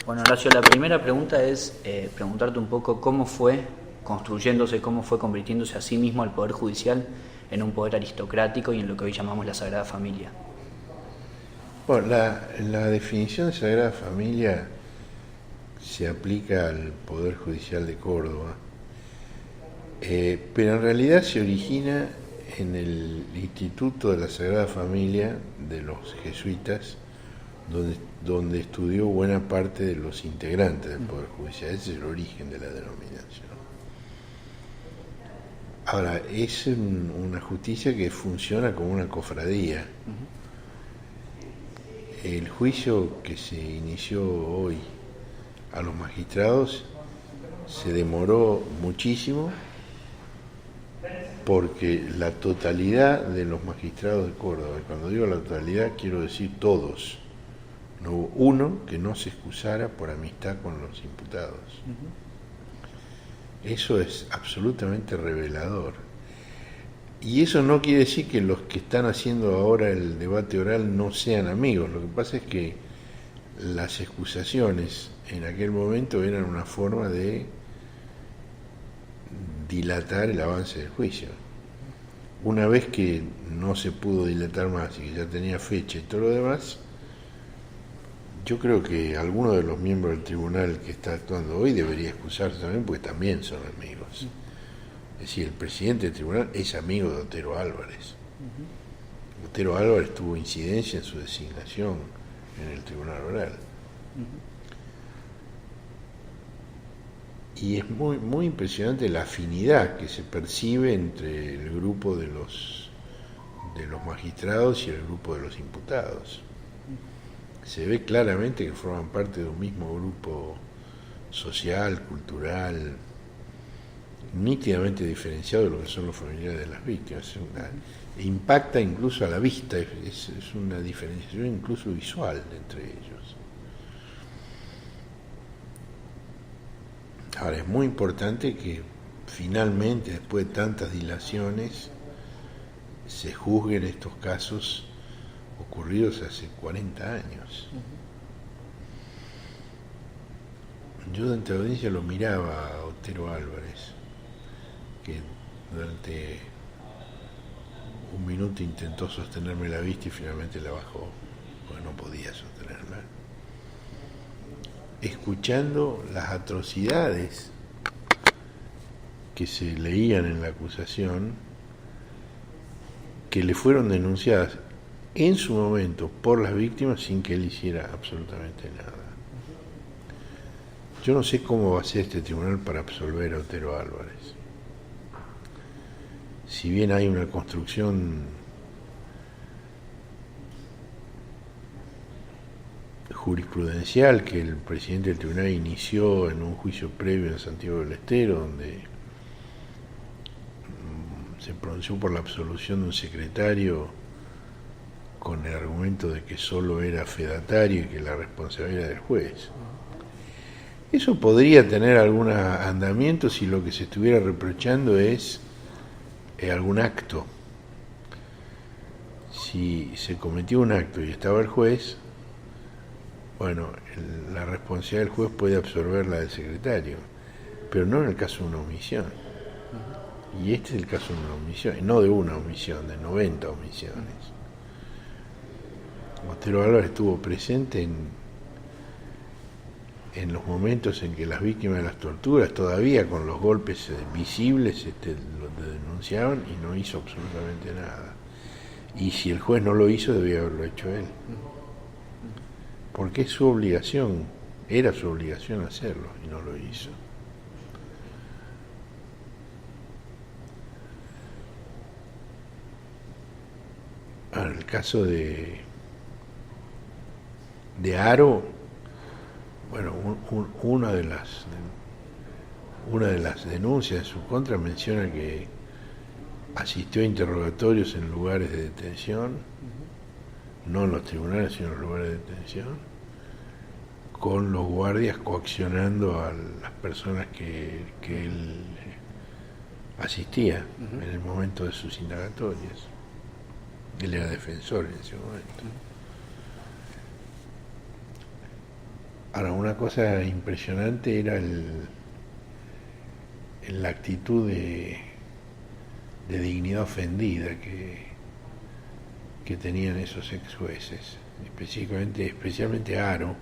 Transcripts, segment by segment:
Bueno, Horacio, la primera pregunta es preguntarte un poco cómo fue construyéndose, cómo fue convirtiéndose a sí mismo el Poder Judicial en un poder aristocrático y en lo que hoy llamamos la Sagrada Familia. Bueno, la definición de Sagrada Familia se aplica al Poder Judicial de Córdoba, pero en realidad se origina en el Instituto de la Sagrada Familia de los jesuitas, donde estudió buena parte de los integrantes del Poder Judicial. Ese es el origen de la denominación. Ahora, es una justicia que funciona como una cofradía. El juicio que se inició hoy a los magistrados se demoró muchísimo porque la totalidad de los magistrados de Córdoba, y cuando digo la totalidad quiero decir todos, no hubo uno que no se excusara por amistad con los imputados. Eso es absolutamente revelador. Y eso no quiere decir que los que están haciendo ahora el debate oral no sean amigos. Lo que pasa es que las excusaciones en aquel momento eran una forma de dilatar el avance del juicio. Una vez que no se pudo dilatar más y que ya tenía fecha y todo lo demás, yo creo que alguno de los miembros del tribunal que está actuando hoy debería excusarse también, porque también son amigos. Es decir, el presidente del tribunal es amigo de Otero Álvarez. Otero Álvarez tuvo incidencia en su designación en el tribunal oral. Y es muy, muy impresionante la afinidad que se percibe entre el grupo de los magistrados y el grupo de los imputados. Se ve claramente que forman parte de un mismo grupo social, cultural, nítidamente diferenciado de lo que son los familiares de las víctimas. Impacta incluso a la vista, es una diferenciación incluso visual entre ellos. Ahora, es muy importante que finalmente, después de tantas dilaciones, se juzguen estos casos ocurridos hace 40 años. Yo durante la audiencia lo miraba a Otero Álvarez, que durante un minuto intentó sostenerme la vista y finalmente la bajó, porque no podía sostenerla. Escuchando las atrocidades que se leían en la acusación, que le fueron denunciadas en su momento por las víctimas sin que él hiciera absolutamente nada. Yo no sé cómo va a ser este tribunal para absolver a Otero Álvarez. Si bien hay una construcción jurisprudencial que el presidente del tribunal inició en un juicio previo en Santiago del Estero, donde se pronunció por la absolución de un secretario con el argumento de que solo era fedatario y que la responsabilidad era del juez. Eso podría tener algún andamiento si lo que se estuviera reprochando es algún acto. Si se cometió un acto y estaba el juez, bueno, la responsabilidad del juez puede absorber la del secretario, pero no en el caso de una omisión. Y este es el caso de una omisión, y no de una omisión, de 90 omisiones. Otero Álvarez estuvo presente en los momentos en que las víctimas de las torturas, todavía con los golpes visibles, lo denunciaban y no hizo absolutamente nada. Y si el juez no lo hizo, debía haberlo hecho él. Porque es su obligación, era su obligación hacerlo y no lo hizo. Ahora, el caso de Haro, bueno, una de las denuncias en su contra menciona que asistió a interrogatorios en lugares de detención, no en los tribunales, sino en los lugares de detención, con los guardias coaccionando a las personas que él asistía en el momento de sus indagatorias. Él era defensor en ese momento. Ahora, una cosa impresionante era la actitud de dignidad ofendida que tenían esos ex jueces, especialmente Haro,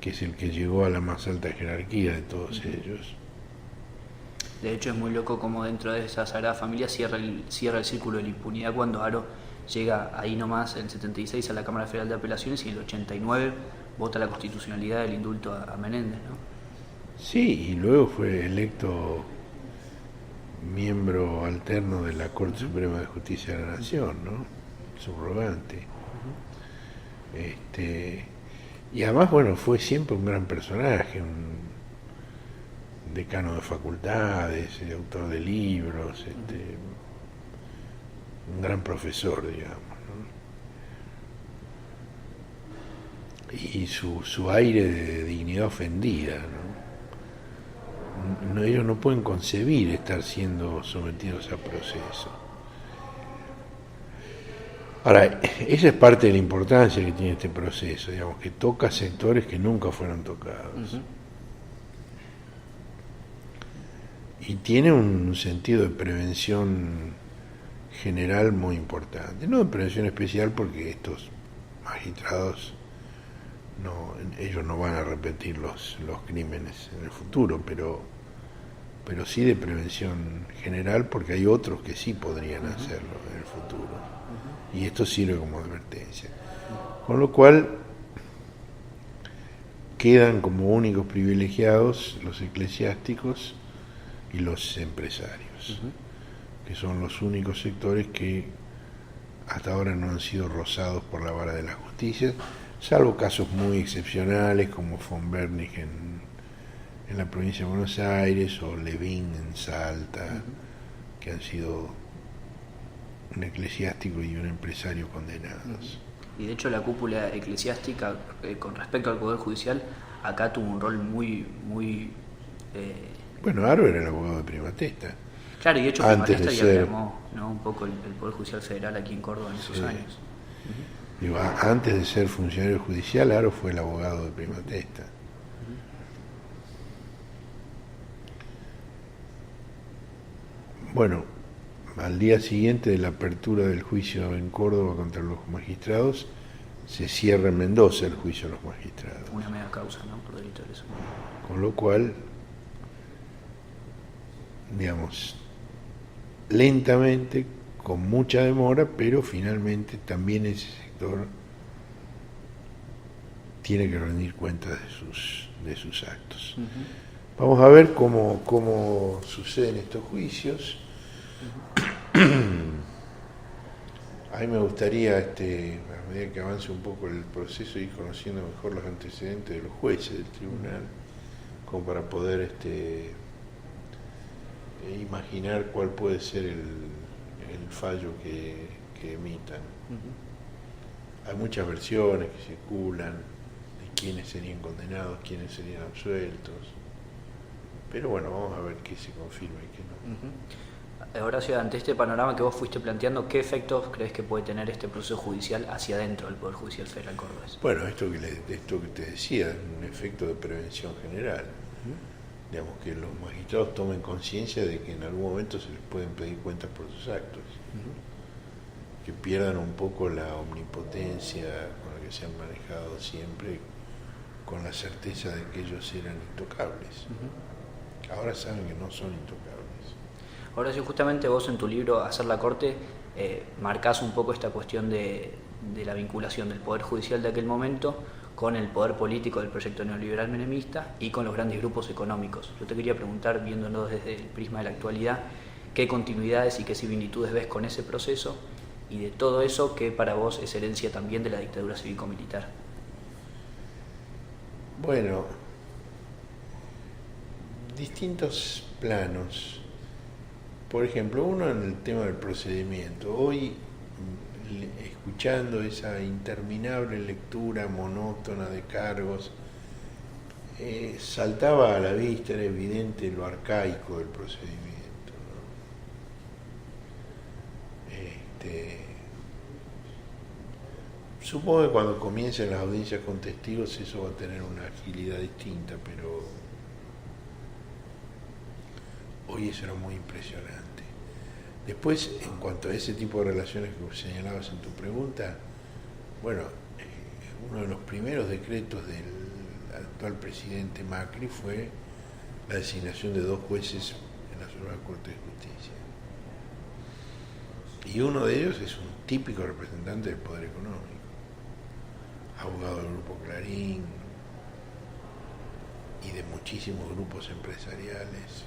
que es el que llegó a la más alta jerarquía de todos ellos. De hecho, es muy loco como dentro de esa Sagrada Familia cierra el círculo de la impunidad cuando Haro llega ahí nomás en el 76 a la Cámara Federal de Apelaciones y en el 89 vota la constitucionalidad del indulto a Menéndez, ¿no? Sí, y luego fue electo miembro alterno de la Corte Suprema de Justicia de la Nación, ¿no? Subrogante. Y además, bueno, fue siempre un gran personaje, un decano de facultades, autor de libros, un gran profesor, digamos, ¿no? Y su aire de dignidad ofendida, ¿no? Ellos no pueden concebir estar siendo sometidos a proceso. Ahora, esa es parte de la importancia que tiene este proceso, digamos, que toca sectores que nunca fueron tocados. Y tiene un sentido de prevención general muy importante. No de prevención especial porque estos magistrados, ellos no van a repetir los crímenes en el futuro, pero sí de prevención general porque hay otros que sí podrían hacerlo en el futuro. Y esto sirve como advertencia. Con lo cual quedan como únicos privilegiados los eclesiásticos y los empresarios, que son los únicos sectores que hasta ahora no han sido rozados por la vara de la justicia, salvo casos muy excepcionales como von Bernich en la provincia de Buenos Aires o Levin en Salta, que han sido un eclesiástico y un empresario condenados. Y de hecho la cúpula eclesiástica con respecto al Poder Judicial acá tuvo un rol muy bueno, Haro era el abogado de Prima Testa. Claro, y de hecho antes de ser, armó, ¿no? un poco el Poder Judicial Federal aquí en Córdoba en esos años. Digo, antes de ser funcionario judicial, Haro fue el abogado de Prima Testa. Bueno, al día siguiente de la apertura del juicio en Córdoba contra los magistrados, se cierra en Mendoza el juicio a los magistrados. Una mega causa, ¿no? Por delito de lesa. Con lo cual, digamos, lentamente, con mucha demora, pero finalmente también ese sector tiene que rendir cuenta de sus actos. Vamos a ver cómo suceden estos juicios. A mí me gustaría, a medida que avance un poco el proceso, ir conociendo mejor los antecedentes de los jueces del tribunal, como para poder imaginar cuál puede ser el fallo que emitan. Hay muchas versiones que circulan de quiénes serían condenados, quiénes serían absueltos, pero bueno, vamos a ver qué se confirma y qué no. Horacio, ante este panorama que vos fuiste planteando, ¿qué efectos crees que puede tener este proceso judicial hacia adentro del Poder Judicial Federal cordobés? Bueno, esto que te decía, un efecto de prevención general. Digamos, que los magistrados tomen conciencia de que en algún momento se les pueden pedir cuentas por sus actos. Que pierdan un poco la omnipotencia con la que se han manejado siempre, con la certeza de que ellos eran intocables. Ahora saben que no son intocables. Horacio, justamente vos en tu libro Hacer la Corte marcás un poco esta cuestión de la vinculación del Poder Judicial de aquel momento con el poder político del proyecto neoliberal menemista y con los grandes grupos económicos. Yo te quería preguntar, viéndonos desde el prisma de la actualidad, ¿qué continuidades y qué similitudes ves con ese proceso? Y de todo eso, ¿qué para vos es herencia también de la dictadura cívico-militar? Bueno, distintos planos. Por ejemplo, uno en el tema del procedimiento. Hoy, escuchando esa interminable lectura monótona de cargos, saltaba a la vista, era evidente lo arcaico del procedimiento, ¿no? Supongo que cuando comiencen las audiencias con testigos eso va a tener una agilidad distinta, pero hoy eso era muy impresionante. Después, en cuanto a ese tipo de relaciones que señalabas en tu pregunta, bueno, uno de los primeros decretos del actual presidente Macri fue la designación de 2 jueces en la Suprema Corte de Justicia. Y uno de ellos es un típico representante del poder económico, abogado del Grupo Clarín y de muchísimos grupos empresariales.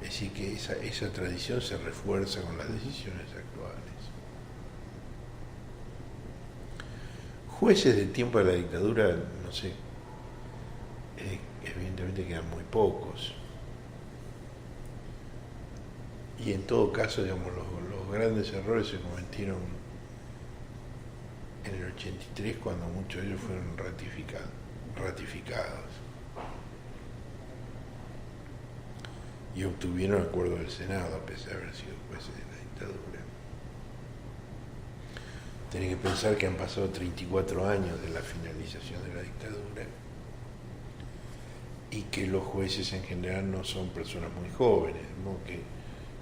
Es decir, que esa tradición se refuerza con las decisiones actuales. Jueces del tiempo de la dictadura, no sé, evidentemente quedan muy pocos. Y en todo caso, digamos, los grandes errores se cometieron en el 83, cuando muchos de ellos fueron ratificados y obtuvieron acuerdo del Senado, a pesar de haber sido jueces de la dictadura. Tenés que pensar que han pasado 34 años de la finalización de la dictadura y que los jueces en general no son personas muy jóvenes, ¿no? Que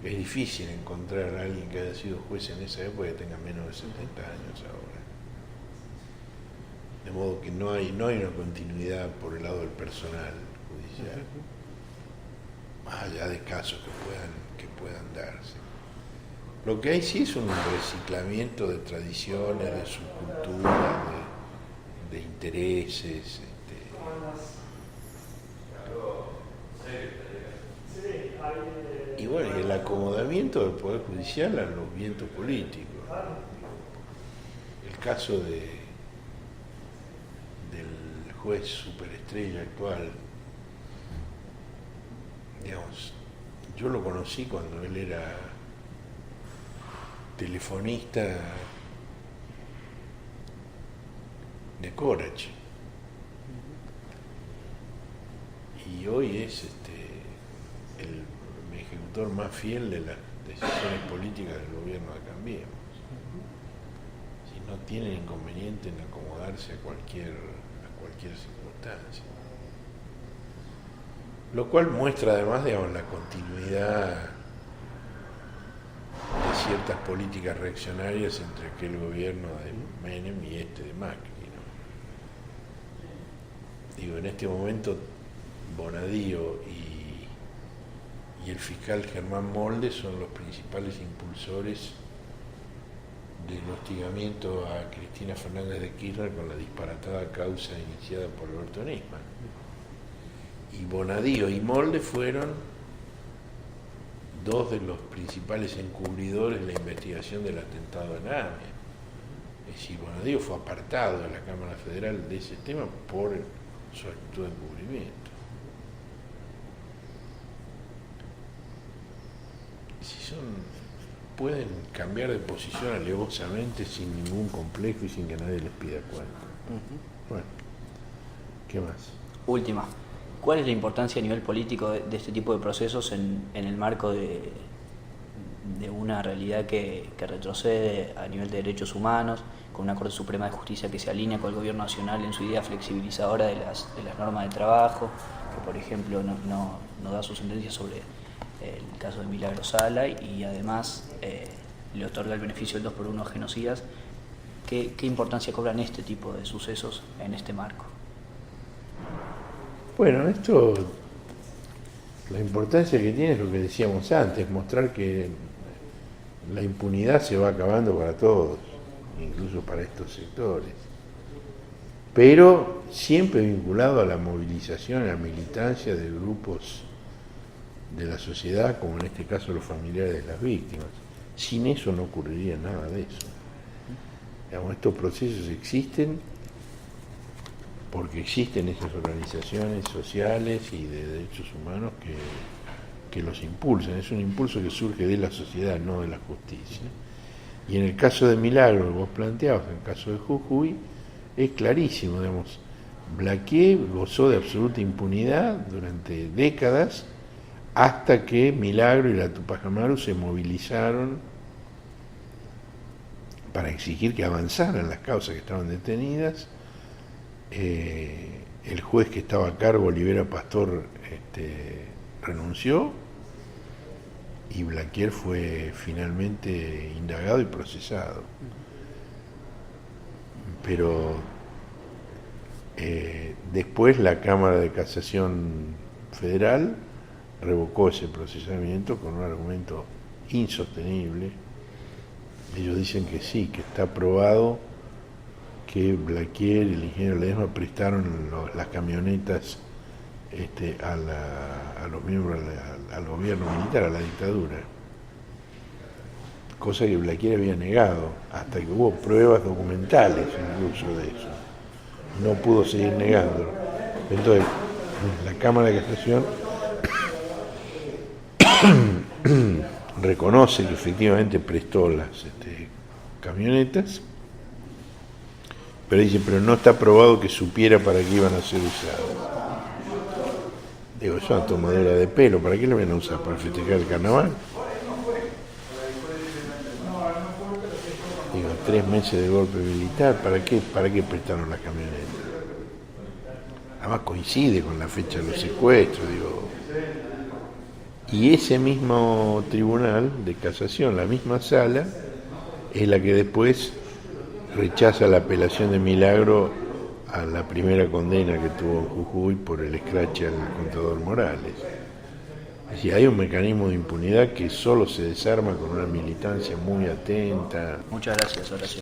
es difícil encontrar a alguien que haya sido juez en esa época que tenga menos de 70 años ahora. De modo que no hay una continuidad por el lado del personal judicial, más allá de casos que puedan darse. Lo que hay sí es un reciclamiento de tradiciones, de subculturas, de intereses. Y bueno, y el acomodamiento del Poder Judicial a los vientos políticos. El caso del juez superestrella actual, digamos, yo lo conocí cuando él era telefonista de Corach, y hoy es el ejecutor más fiel de las decisiones políticas del gobierno de Cambiemos. Si no tienen inconveniente en acomodarse a cualquier circunstancia. Lo cual muestra además, digamos, la continuidad de ciertas políticas reaccionarias entre aquel gobierno de Menem y de Macri, ¿no? Digo, en este momento Bonadío y el fiscal Germán Molde son los principales impulsores del hostigamiento a Cristina Fernández de Kirchner con la disparatada causa iniciada por Alberto Nisman. Y Bonadío y Molde fueron 2 de los principales encubridores de la investigación del atentado en AMIA. Es decir, Bonadío fue apartado de la Cámara Federal de ese tema por su actitud de encubrimiento. Pueden cambiar de posición alevosamente sin ningún complejo y sin que nadie les pida cuenta. Bueno, ¿qué más? Última. ¿Cuál es la importancia a nivel político de este tipo de procesos en el marco de una realidad que retrocede a nivel de derechos humanos, con una Corte Suprema de Justicia que se alinea con el Gobierno Nacional en su idea flexibilizadora de las normas de trabajo, que por ejemplo no da su sentencia sobre el caso de Milagro Sala y además le otorga el beneficio del 2x1 a genocidas? ¿Qué importancia cobran este tipo de sucesos en este marco? Bueno, esto, la importancia que tiene es lo que decíamos antes, mostrar que la impunidad se va acabando para todos, incluso para estos sectores, pero siempre vinculado a la movilización, a la militancia de grupos de la sociedad, como en este caso los familiares de las víctimas. Sin eso no ocurriría nada de eso. Digamos, estos procesos existen porque existen esas organizaciones sociales y de derechos humanos que los impulsan. Es un impulso que surge de la sociedad, no de la justicia. Y en el caso de Milagro, que vos planteabas, en el caso de Jujuy, es clarísimo, digamos, Blaquier gozó de absoluta impunidad durante décadas hasta que Milagro y la Tupac Amaru se movilizaron para exigir que avanzaran las causas que estaban detenidas. El juez que estaba a cargo, Olivera Pastor, renunció y Blaquier fue finalmente indagado y procesado. Pero después la Cámara de Casación Federal revocó ese procesamiento con un argumento insostenible. Ellos dicen que sí, que está probado que Blaquier y el ingeniero Ledesma prestaron las camionetas a los miembros al gobierno militar, a la dictadura, cosa que Blaquier había negado, hasta que hubo pruebas documentales incluso de eso. No pudo seguir negándolo. Entonces, la Cámara de Casación reconoce que efectivamente prestó las camionetas, pero dice, pero no está probado que supiera para qué iban a ser usadas. Digo, es una tomadura de pelo, ¿para qué lo van a usar? ¿Para festejar el carnaval? Digo, 3 meses de golpe militar, ¿para qué prestaron las camionetas? Además coincide con la fecha de los secuestros, digo. Y ese mismo tribunal de casación, la misma sala, es la que después rechaza la apelación de Milagro a la primera condena que tuvo en Jujuy por el escrache al contador Morales. Es decir, hay un mecanismo de impunidad que solo se desarma con una militancia muy atenta. Muchas gracias, Horacio.